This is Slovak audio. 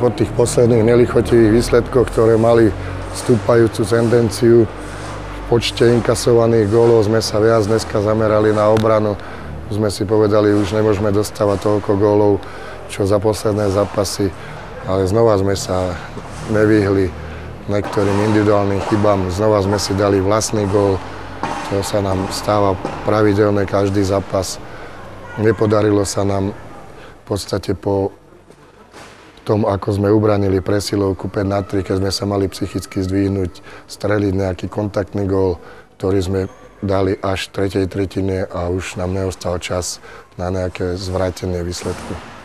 Po tých posledných nelichotivých výsledkoch, ktoré mali stúpajúcu tendenciu, v počte inkasovaných gólov sme sa viac dneska zamerali na obranu. Sme si povedali, už nemôžeme dostávať toľko gólov, čo za posledné zápasy, ale znova sme sa nevyhli niektorým individuálnym chybám. Znova sme si dali vlastný gól, čo sa nám stáva pravidelne každý zápas. Nepodarilo sa nám v podstate po tom, ako sme ubranili presilovku 5-3, keď sme sa mali psychicky zdvihnúť, streliť nejaký kontaktný gól, ktorý sme dali až v tretej tretine a už nám neostal čas na nejaké zvrátenie výsledku.